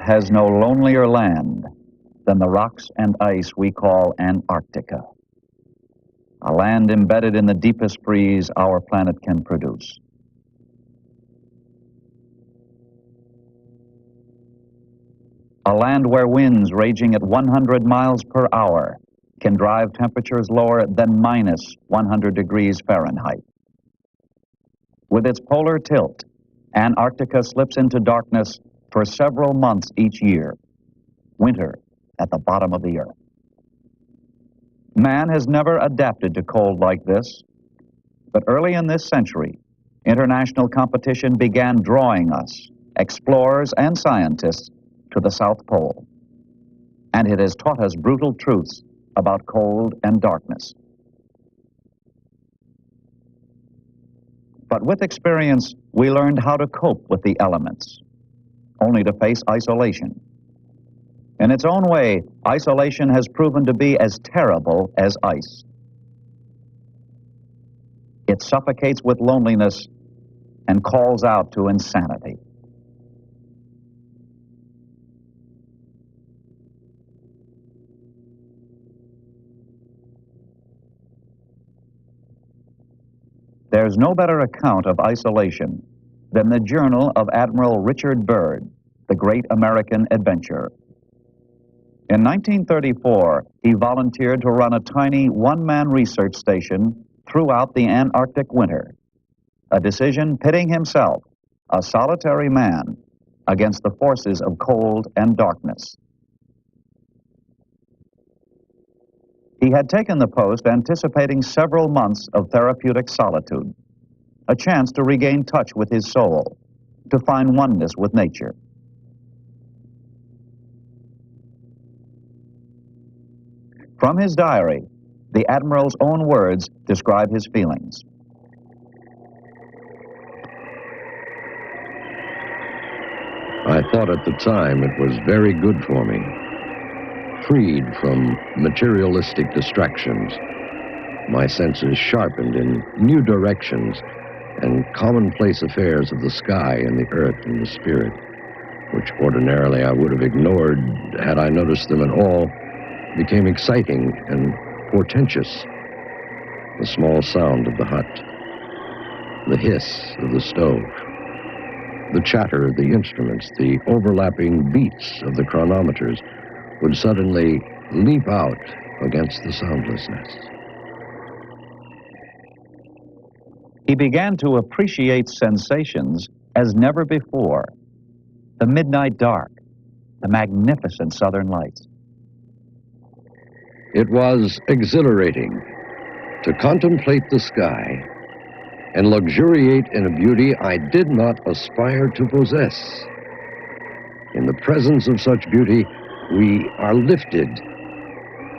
has no lonelier land than the rocks and ice we call Antarctica, a land embedded in the deepest freeze our planet can produce. A land where winds raging at 100 miles per hour can drive temperatures lower than minus 100 degrees Fahrenheit. With its polar tilt, Antarctica slips into darkness for several months each year, winter at the bottom of the earth. Man has never adapted to cold like this, but early in this century, international competition began drawing us, explorers and scientists, to the South Pole. And it has taught us brutal truths about cold and darkness. But with experience, we learned how to cope with the elements, only to face isolation. In its own way, isolation has proven to be as terrible as ice. It suffocates with loneliness and calls out to insanity. There's no better account of isolation than the journal of Admiral Richard Byrd, the great American adventurer. In 1934, he volunteered to run a tiny one-man research station throughout the Antarctic winter, a decision pitting himself, a solitary man, against the forces of cold and darkness. He had taken the post anticipating several months of therapeutic solitude, a chance to regain touch with his soul, to find oneness with nature. From his diary, the Admiral's own words describe his feelings. I thought at the time it was very good for me. Freed from materialistic distractions, my senses sharpened in new directions, and commonplace affairs of the sky and the earth and the spirit, which ordinarily I would have ignored had I noticed them at all, became exciting and portentous. The small sound of the hut, the hiss of the stove, the chatter of the instruments, the overlapping beats of the chronometers would suddenly leap out against the soundlessness. He began to appreciate sensations as never before. The midnight dark, the magnificent southern lights. It was exhilarating to contemplate the sky and luxuriate in a beauty I did not aspire to possess. In the presence of such beauty, we are lifted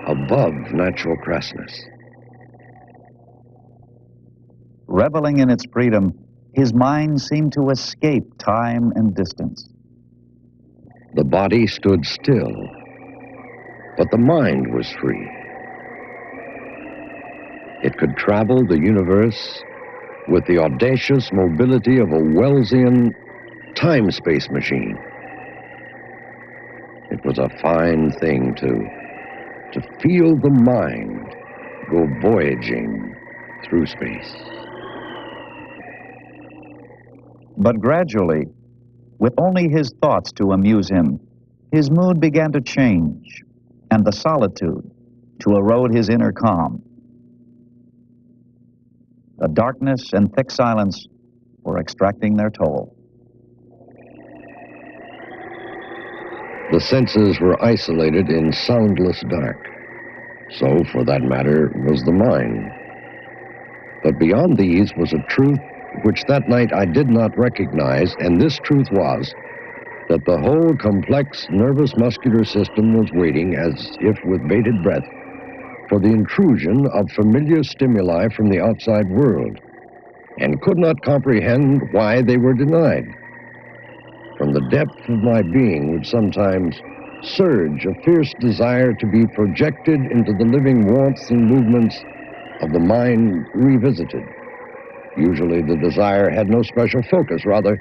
above natural crassness. Reveling in its freedom, his mind seemed to escape time and distance. The body stood still, but the mind was free. It could travel the universe with the audacious mobility of a Wellesian time-space machine. It was a fine thing to feel the mind go voyaging through space. But gradually, with only his thoughts to amuse him, his mood began to change, and the solitude to erode his inner calm. The darkness and thick silence were extracting their toll. The senses were isolated in soundless dark. So, for that matter, was the mind. But beyond these was a truth which that night I did not recognize, and this truth was that the whole complex nervous muscular system was waiting, as if with bated breath, for the intrusion of familiar stimuli from the outside world, and could not comprehend why they were denied. From the depth of my being would sometimes surge a fierce desire to be projected into the living warmth and movements of the mind revisited. Usually the desire had no special focus. Rather,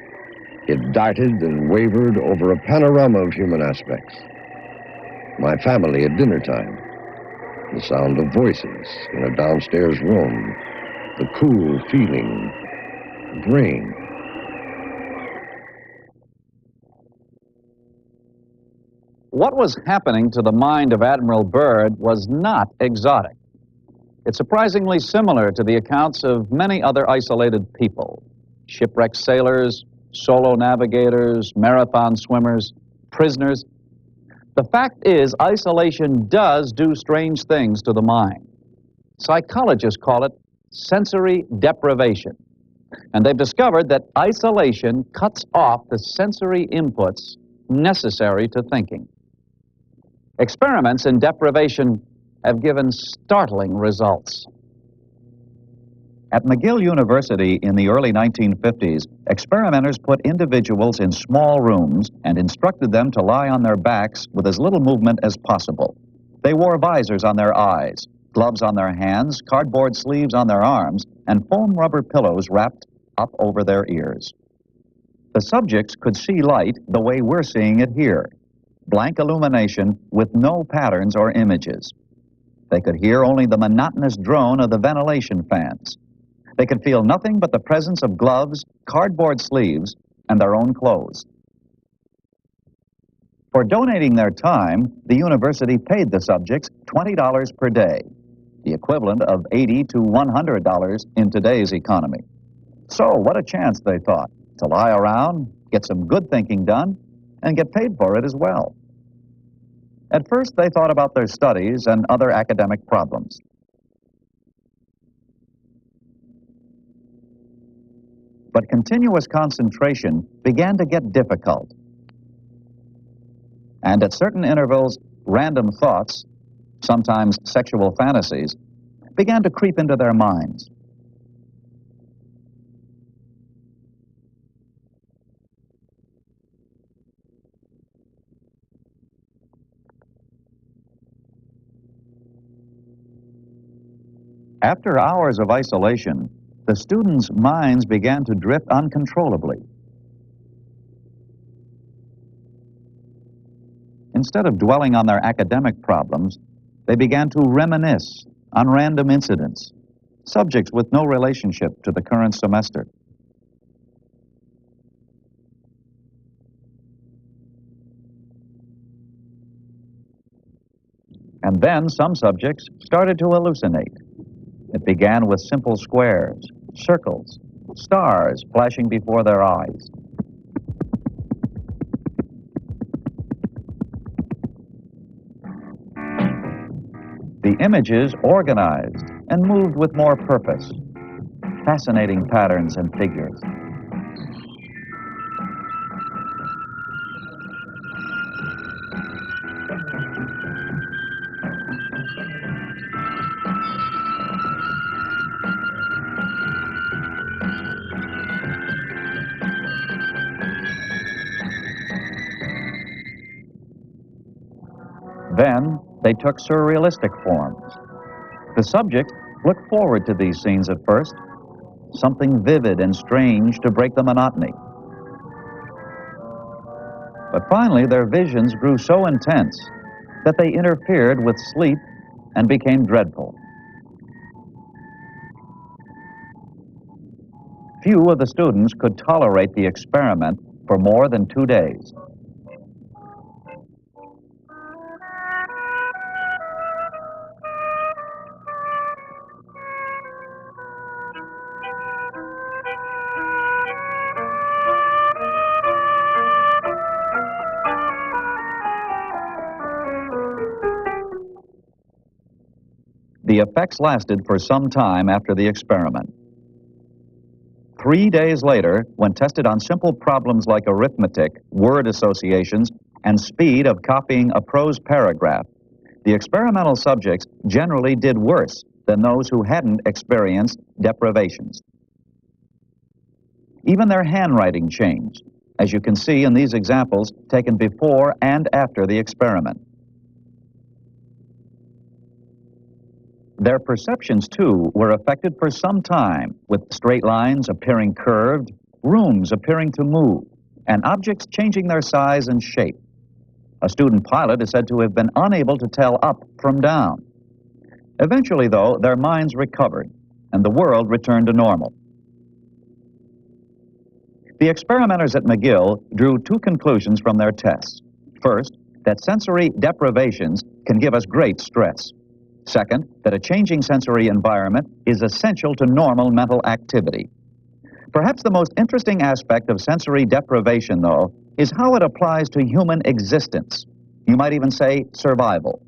It darted and wavered over a panorama of human aspects. My family at dinner time, the sound of voices in a downstairs room, the cool feeling of rain. What was happening to the mind of Admiral Byrd was not exotic. It's surprisingly similar to the accounts of many other isolated people: shipwrecked sailors, solo navigators, marathon swimmers, prisoners. The fact is, isolation does do strange things to the mind. Psychologists call it sensory deprivation. And they've discovered that isolation cuts off the sensory inputs necessary to thinking. Experiments in deprivation have given startling results. At McGill University in the early 1950s, experimenters put individuals in small rooms and instructed them to lie on their backs with as little movement as possible. They wore visors on their eyes, gloves on their hands, cardboard sleeves on their arms, and foam rubber pillows wrapped up over their ears. The subjects could see light the way we're seeing it here: blank illumination with no patterns or images. They could hear only the monotonous drone of the ventilation fans. They could feel nothing but the presence of gloves, cardboard sleeves, and their own clothes. For donating their time, the university paid the subjects $20 per day, the equivalent of $80 to $100 in today's economy. So what a chance, they thought, to lie around, get some good thinking done, and get paid for it as well. At first, they thought about their studies and other academic problems. But continuous concentration began to get difficult. And at certain intervals, random thoughts, sometimes sexual fantasies, began to creep into their minds. After hours of isolation, the students' minds began to drift uncontrollably. Instead of dwelling on their academic problems, they began to reminisce on random incidents, subjects with no relationship to the current semester. And then some subjects started to hallucinate. It began with simple squares, circles, stars flashing before their eyes. The images organized and moved with more purpose, fascinating patterns and figures. Then they took surrealistic forms. The subjects looked forward to these scenes at first, something vivid and strange to break the monotony. But finally, their visions grew so intense that they interfered with sleep and became dreadful. Few of the students could tolerate the experiment for more than 2 days. The effects lasted for some time after the experiment. 3 days later, when tested on simple problems like arithmetic, word associations, and speed of copying a prose paragraph, the experimental subjects generally did worse than those who hadn't experienced deprivations. Even their handwriting changed, as you can see in these examples taken before and after the experiment. Their perceptions, too, were affected for some time, with straight lines appearing curved, rooms appearing to move, and objects changing their size and shape. A student pilot is said to have been unable to tell up from down. Eventually, though, their minds recovered, and the world returned to normal. The experimenters at McGill drew two conclusions from their tests. First, that sensory deprivations can give us great stress. Second, that a changing sensory environment is essential to normal mental activity. Perhaps the most interesting aspect of sensory deprivation, though, is how it applies to human existence. You might even say survival.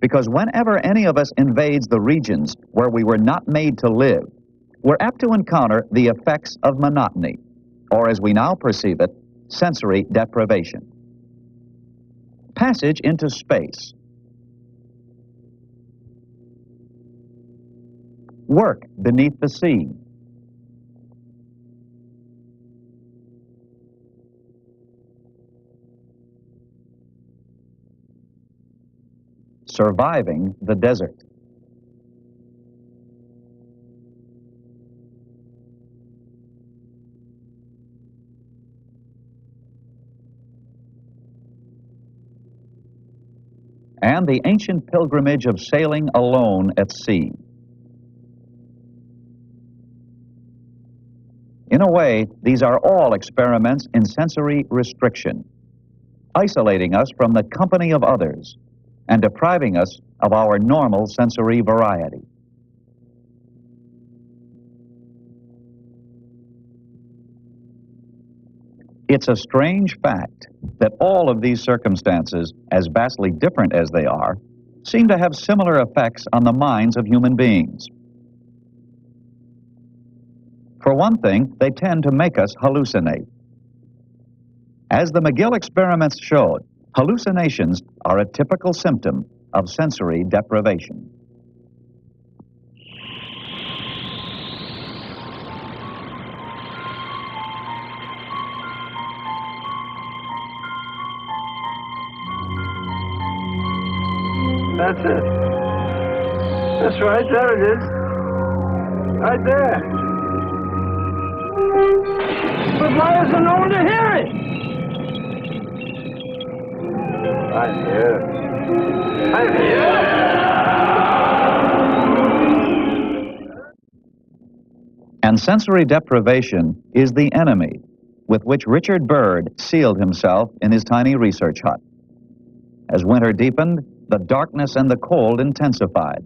Because whenever any of us invades the regions where we were not made to live, we're apt to encounter the effects of monotony, or as we now perceive it, sensory deprivation. Passage into space. Work beneath the sea. Surviving the desert. And the ancient pilgrimage of sailing alone at sea. In a way, these are all experiments in sensory restriction, isolating us from the company of others and depriving us of our normal sensory variety. It's a strange fact that all of these circumstances, as vastly different as they are, seem to have similar effects on the minds of human beings. For one thing, they tend to make us hallucinate. As the McGill experiments showed, hallucinations are a typical symptom of sensory deprivation. That's it. That's right, there it is. Right there. But why isn't no one to hear it? I'm here. I'm here. And sensory deprivation is the enemy with which Richard Byrd sealed himself in his tiny research hut. As winter deepened, the darkness and the cold intensified,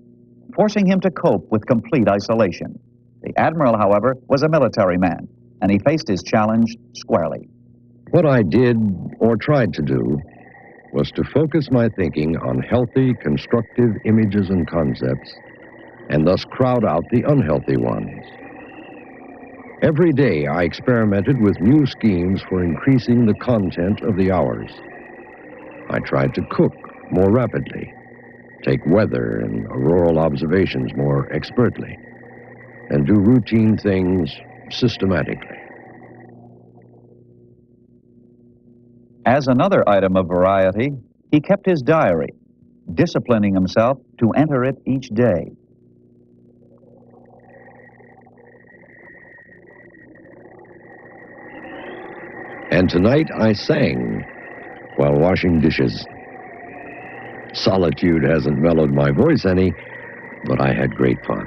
forcing him to cope with complete isolation. The Admiral, however, was a military man, and he faced his challenge squarely. What I did, or tried to do, was to focus my thinking on healthy, constructive images and concepts, and thus crowd out the unhealthy ones. Every day I experimented with new schemes for increasing the content of the hours. I tried to cook more rapidly, take weather and auroral observations more expertly, and do routine things systematically. As another item of variety, he kept his diary, disciplining himself to enter it each day. And tonight I sang while washing dishes. Solitude hasn't mellowed my voice any, but I had great fun.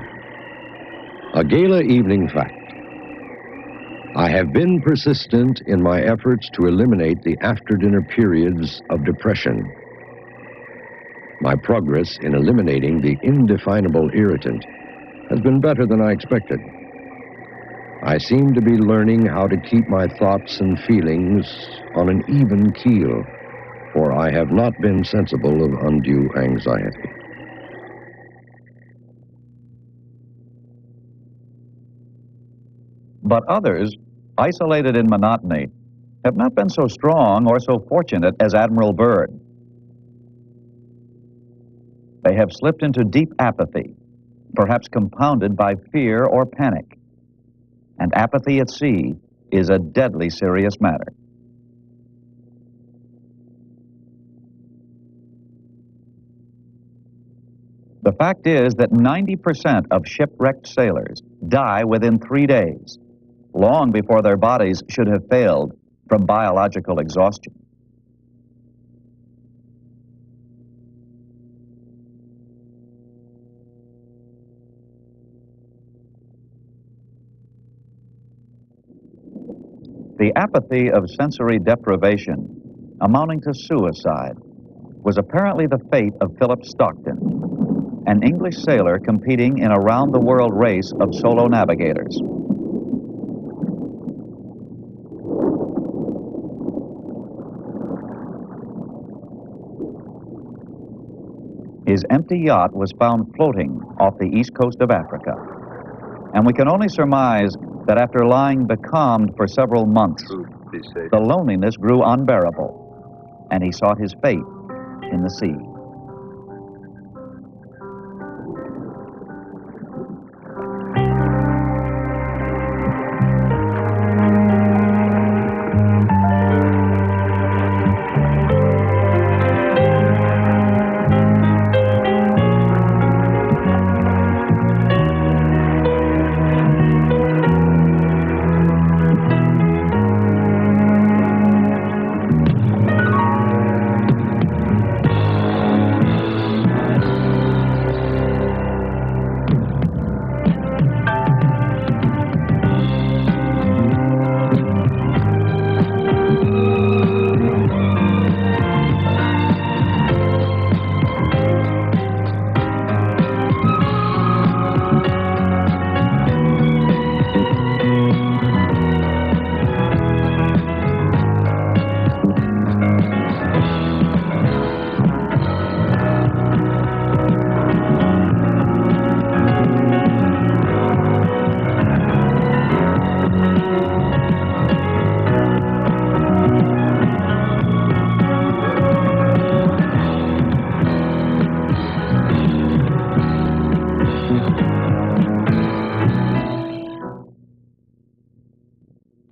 A gala evening fact. I have been persistent in my efforts to eliminate the after-dinner periods of depression. My progress in eliminating the indefinable irritant has been better than I expected. I seem to be learning how to keep my thoughts and feelings on an even keel, for I have not been sensible of undue anxiety. But others, isolated in monotony, have not been so strong or so fortunate as Admiral Byrd. They have slipped into deep apathy, perhaps compounded by fear or panic. And apathy at sea is a deadly serious matter. The fact is that 90% of shipwrecked sailors die within 3 days, long before their bodies should have failed from biological exhaustion. The apathy of sensory deprivation, amounting to suicide, was apparently the fate of Philip Stockton, an English sailor competing in a round-the-world race of solo navigators. His empty yacht was found floating off the east coast of Africa, and we can only surmise that after lying becalmed for several months, the loneliness grew unbearable, and he sought his fate in the sea.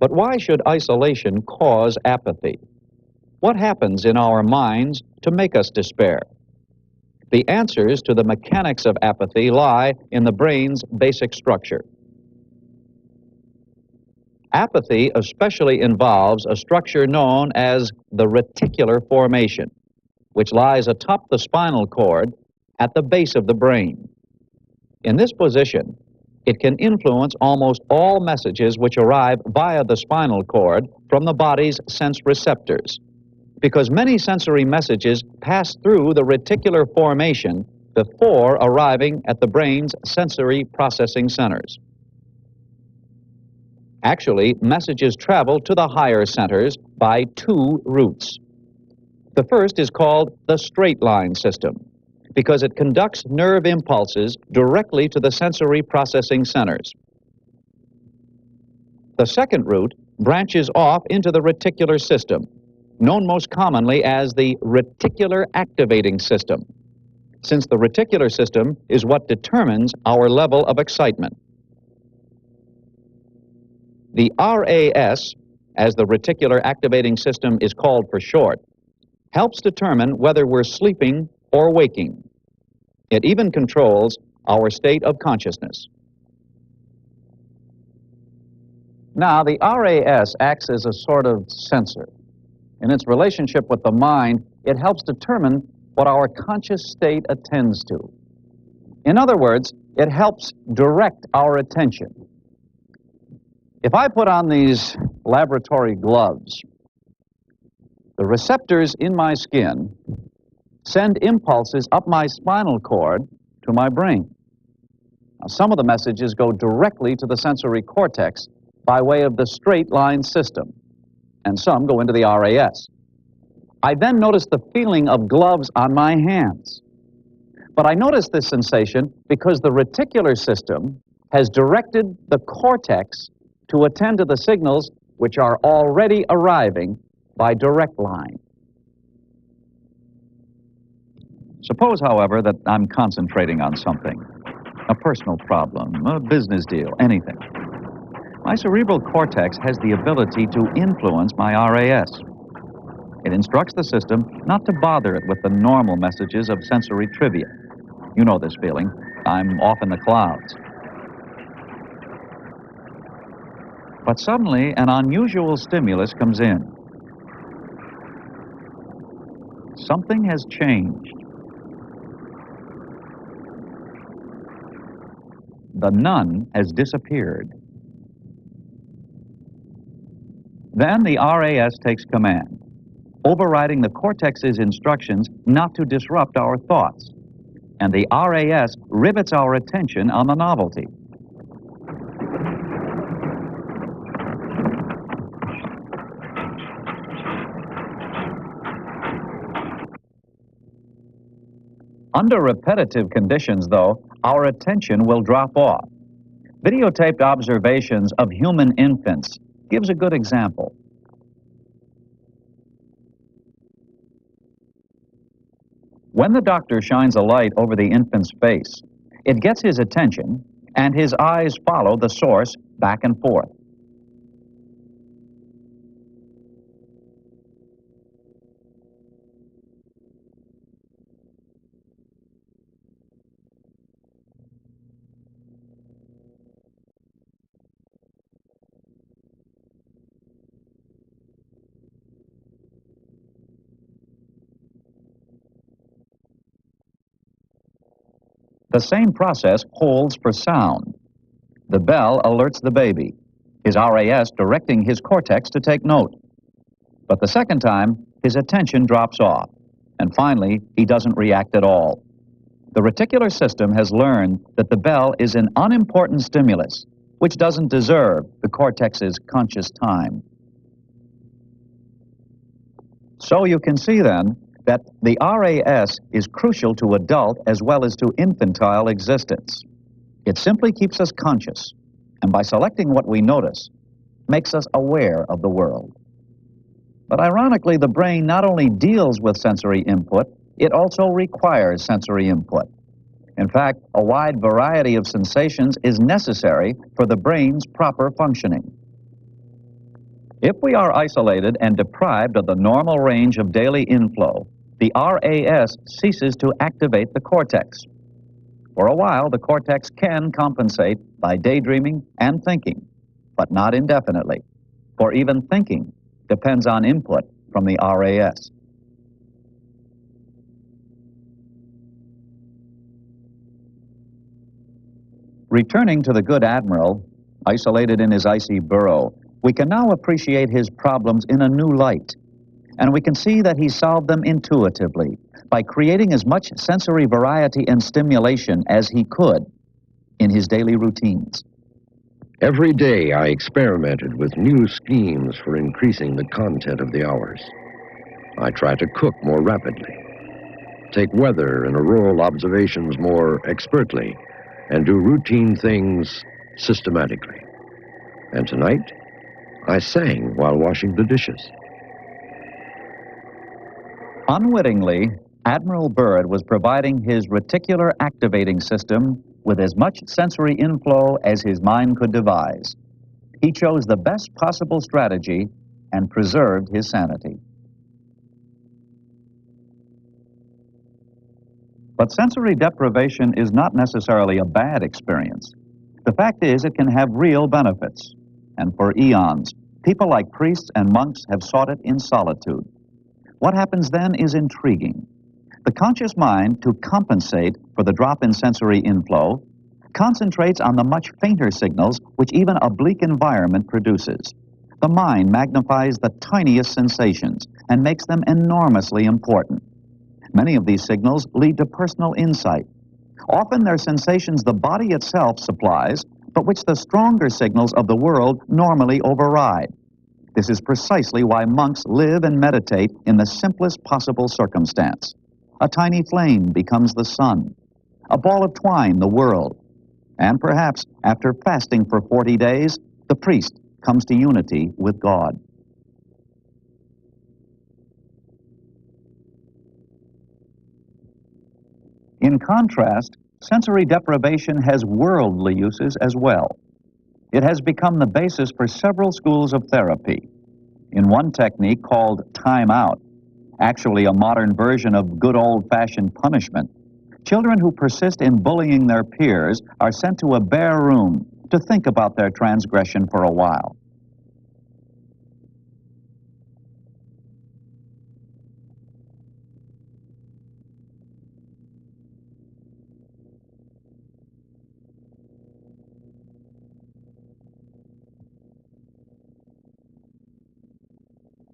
But why should isolation cause apathy? What happens in our minds to make us despair? The answers to the mechanics of apathy lie in the brain's basic structure. Apathy especially involves a structure known as the reticular formation, which lies atop the spinal cord at the base of the brain. In this position, it can influence almost all messages which arrive via the spinal cord from the body's sense receptors, because many sensory messages pass through the reticular formation before arriving at the brain's sensory processing centers. Actually, messages travel to the higher centers by two routes. The first is called the straight line system, because it conducts nerve impulses directly to the sensory processing centers. The second route branches off into the reticular system, known most commonly as the reticular activating system, since the reticular system is what determines our level of excitement. The RAS, as the reticular activating system is called for short, helps determine whether we're sleeping or waking. It even controls our state of consciousness. Now, the RAS acts as a sort of sensor. In its relationship with the mind, it helps determine what our conscious state attends to. In other words, it helps direct our attention. If I put on these laboratory gloves, the receptors in my skin send impulses up my spinal cord to my brain. Now, some of the messages go directly to the sensory cortex by way of the straight line system, and some go into the RAS. I then notice the feeling of gloves on my hands. But I notice this sensation because the reticular system has directed the cortex to attend to the signals which are already arriving by direct line. Suppose, however, that I'm concentrating on something, a personal problem, a business deal, anything. My cerebral cortex has the ability to influence my RAS. It instructs the system not to bother it with the normal messages of sensory trivia. You know this feeling. I'm off in the clouds. But suddenly, an unusual stimulus comes in. Something has changed. The nun has disappeared. Then the RAS takes command, overriding the cortex's instructions not to disrupt our thoughts. And the RAS rivets our attention on the novelty. Under repetitive conditions, though, our attention will drop off. Videotaped observations of human infants gives a good example. When the doctor shines a light over the infant's face, it gets his attention, and his eyes follow the source back and forth. The same process holds for sound. The bell alerts the baby, his RAS directing his cortex to take note. But the second time, his attention drops off, and finally, he doesn't react at all. The reticular system has learned that the bell is an unimportant stimulus, which doesn't deserve the cortex's conscious time. So you can see then that the RAS is crucial to adult as well as to infantile existence. It simply keeps us conscious, and by selecting what we notice, makes us aware of the world. But ironically, the brain not only deals with sensory input, it also requires sensory input. In fact, a wide variety of sensations is necessary for the brain's proper functioning. If we are isolated and deprived of the normal range of daily inflow, the RAS ceases to activate the cortex. For a while, the cortex can compensate by daydreaming and thinking, but not indefinitely, for even thinking depends on input from the RAS. Returning to the good admiral, isolated in his icy burrow, we can now appreciate his problems in a new light, and we can see that he solved them intuitively by creating as much sensory variety and stimulation as he could in his daily routines. Every day I experimented with new schemes for increasing the content of the hours. I try to cook more rapidly, take weather and auroral observations more expertly, and do routine things systematically. And tonight, I sang while washing the dishes. Unwittingly, Admiral Byrd was providing his reticular activating system with as much sensory inflow as his mind could devise. He chose the best possible strategy and preserved his sanity. But sensory deprivation is not necessarily a bad experience. The fact is, it can have real benefits. And for eons, people like priests and monks have sought it in solitude. What happens then is intriguing. The conscious mind, to compensate for the drop in sensory inflow, concentrates on the much fainter signals which even a bleak environment produces. The mind magnifies the tiniest sensations and makes them enormously important. Many of these signals lead to personal insight. Often they're sensations the body itself supplies, but which the stronger signals of the world normally override. This is precisely why monks live and meditate in the simplest possible circumstance. A tiny flame becomes the sun, a ball of twine the world, and perhaps after fasting for 40 days, the priest comes to unity with God. In contrast, sensory deprivation has worldly uses as well. It has become the basis for several schools of therapy. In one technique called time out, actually a modern version of good old-fashioned punishment, children who persist in bullying their peers are sent to a bare room to think about their transgression for a while.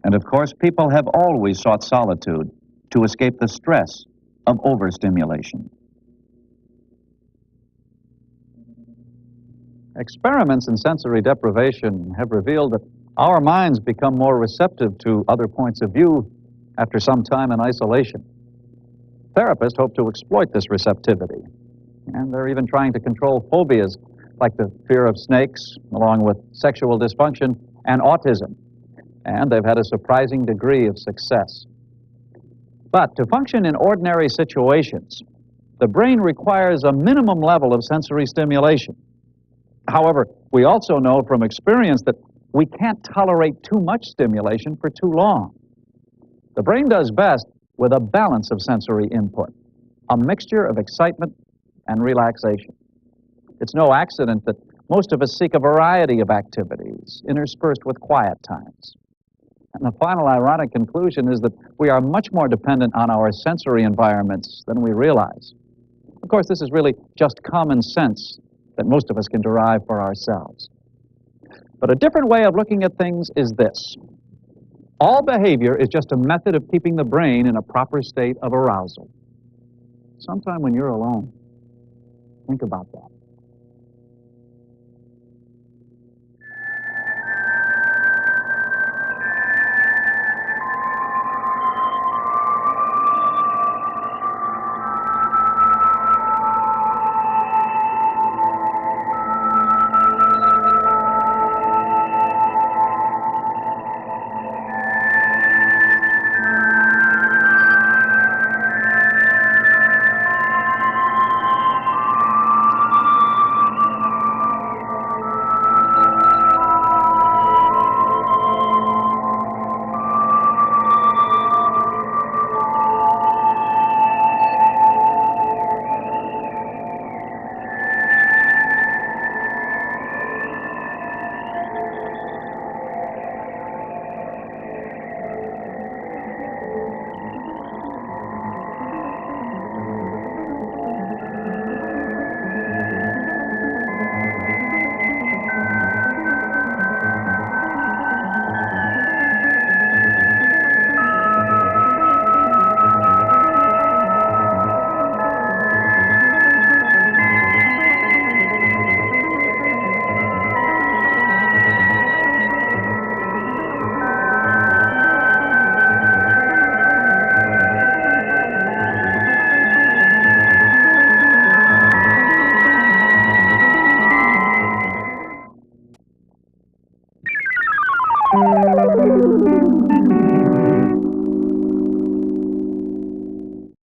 And of course, people have always sought solitude to escape the stress of overstimulation. Experiments in sensory deprivation have revealed that our minds become more receptive to other points of view after some time in isolation. Therapists hope to exploit this receptivity, and they're even trying to control phobias like the fear of snakes, along with sexual dysfunction and autism. And they've had a surprising degree of success. But to function in ordinary situations, the brain requires a minimum level of sensory stimulation. However, we also know from experience that we can't tolerate too much stimulation for too long. The brain does best with a balance of sensory input, a mixture of excitement and relaxation. It's no accident that most of us seek a variety of activities, interspersed with quiet times. And the final ironic conclusion is that we are much more dependent on our sensory environments than we realize. Of course, this is really just common sense that most of us can derive for ourselves. But a different way of looking at things is this. All behavior is just a method of keeping the brain in a proper state of arousal. Sometime when you're alone, think about that.